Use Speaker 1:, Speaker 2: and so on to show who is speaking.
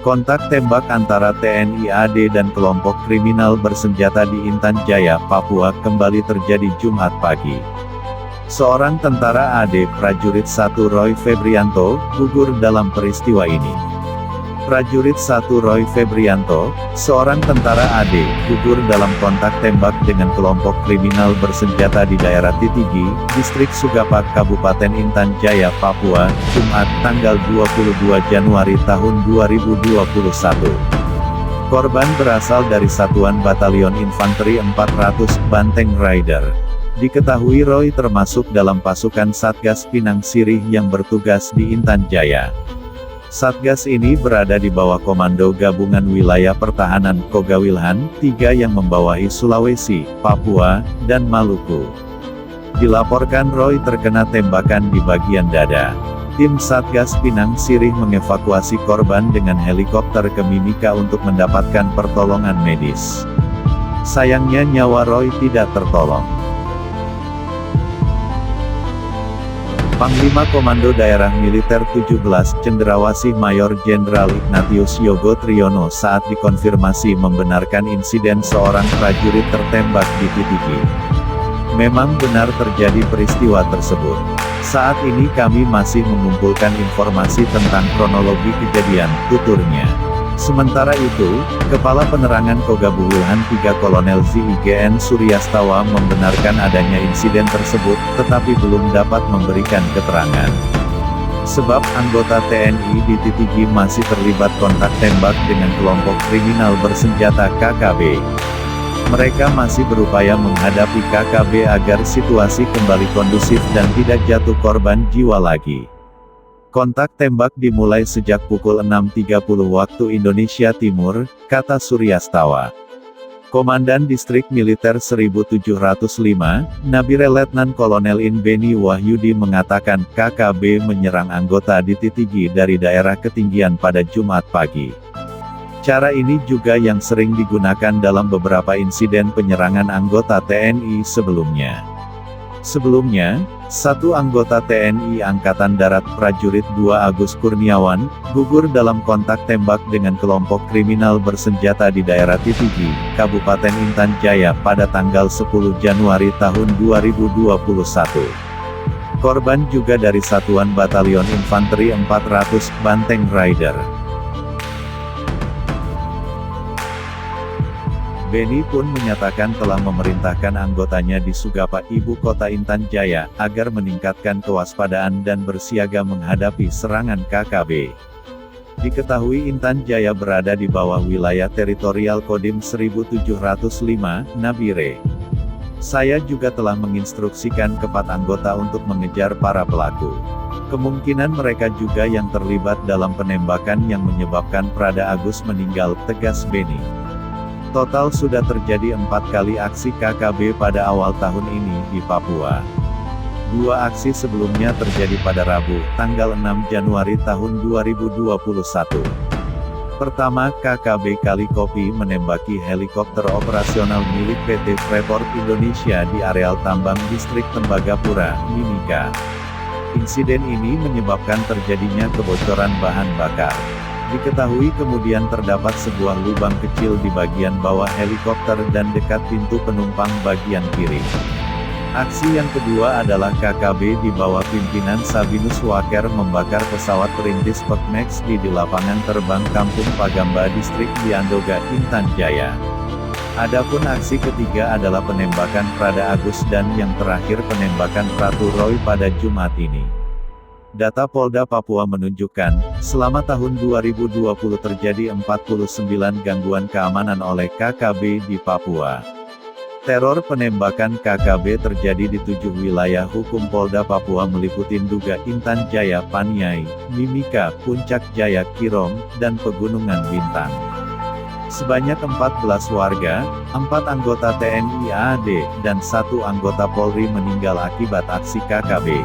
Speaker 1: Kontak tembak antara TNI AD dan kelompok kriminal bersenjata di Intan Jaya, Papua, kembali terjadi Jumat pagi. Seorang tentara AD, Prajurit 1 Roy Febrianto, gugur dalam peristiwa ini. Prajurit 1 Roy Febrianto, seorang tentara AD, gugur dalam kontak tembak dengan kelompok kriminal bersenjata di daerah Titigi, Distrik Sugapak, Kabupaten Intan Jaya, Papua, Jumat, tanggal 22 Januari tahun 2021. Korban berasal dari Satuan Batalion Infanteri 400, Banteng Rider. Diketahui Roy termasuk dalam pasukan Satgas Pinang Sirih yang bertugas di Intan Jaya. Satgas ini berada di bawah Komando Gabungan Wilayah Pertahanan Kogawilhan 3 yang membawahi Sulawesi, Papua, dan Maluku. Dilaporkan Roy terkena tembakan di bagian dada. Tim Satgas Pinang Sirih mengevakuasi korban dengan helikopter ke Mimika untuk mendapatkan pertolongan medis. Sayangnya nyawa Roy tidak tertolong. Panglima Komando Daerah Militer 17, Cendrawasih Mayor Jenderal Ignatius Yogo Triyono saat dikonfirmasi membenarkan insiden seorang prajurit tertembak di Titigi. Memang benar terjadi peristiwa tersebut. Saat ini kami masih mengumpulkan informasi tentang kronologi kejadian, tuturnya. Sementara itu, Kepala Penerangan Kogabulhan 3 Kolonel ZIGN Suryastawa membenarkan adanya insiden tersebut, tetapi belum dapat memberikan keterangan. Sebab anggota TNI di Titigi masih terlibat kontak tembak dengan kelompok kriminal bersenjata KKB. Mereka masih berupaya menghadapi KKB agar situasi kembali kondusif dan tidak jatuh korban jiwa lagi. Kontak tembak dimulai sejak pukul 6.30 waktu Indonesia Timur, kata Suryastawa. Komandan Distrik Militer 1705, Nabire Letnan Kolonel In Beni Wahyudi mengatakan KKB menyerang anggota di Titigi dari daerah ketinggian pada Jumat pagi. Cara ini juga yang sering digunakan dalam beberapa insiden penyerangan anggota TNI sebelumnya. Sebelumnya, satu anggota TNI Angkatan Darat Prajurit 2 Agus Kurniawan, gugur dalam kontak tembak dengan kelompok kriminal bersenjata di daerah Titigi, Kabupaten Intan Jaya pada tanggal 10 Januari tahun 2021. Korban juga dari Satuan Batalion Infanteri 400, Banteng Rider. Beni pun menyatakan telah memerintahkan anggotanya di Sugapa, ibu kota Intan Jaya, agar meningkatkan kewaspadaan dan bersiaga menghadapi serangan KKB. Diketahui Intan Jaya berada di bawah wilayah teritorial Kodim 1705, Nabire. Saya juga telah menginstruksikan kepada anggota untuk mengejar para pelaku. Kemungkinan mereka juga yang terlibat dalam penembakan yang menyebabkan Prada Agus meninggal, tegas Beni. Total sudah terjadi 4 kali aksi KKB pada awal tahun ini di Papua. 2 aksi sebelumnya terjadi pada Rabu, tanggal 6 Januari tahun 2021. Pertama, KKB Kalikopi menembaki helikopter operasional milik PT Freeport Indonesia di areal tambang Distrik Tembagapura, Mimika. Insiden ini menyebabkan terjadinya kebocoran bahan bakar. Diketahui kemudian terdapat sebuah lubang kecil di bagian bawah helikopter dan dekat pintu penumpang bagian kiri. Aksi yang kedua adalah KKB di bawah pimpinan Sabinus Waker membakar pesawat perintis Pekmex di lapangan terbang Kampung Pagamba Distrik Liandoga, Intan Jaya. Adapun aksi ketiga adalah penembakan Prada Agus dan yang terakhir penembakan Ratu Roy pada Jumat ini. Data Polda Papua menunjukkan, selama tahun 2020 terjadi 49 gangguan keamanan oleh KKB di Papua. Teror penembakan KKB terjadi di 7 wilayah hukum Polda Papua meliputi Nduga, Intan Jaya, Paniai, Mimika, Puncak Jaya, Kirong, dan Pegunungan Bintang. Sebanyak 14 warga, 4 anggota TNI AD, dan 1 anggota Polri meninggal akibat aksi KKB.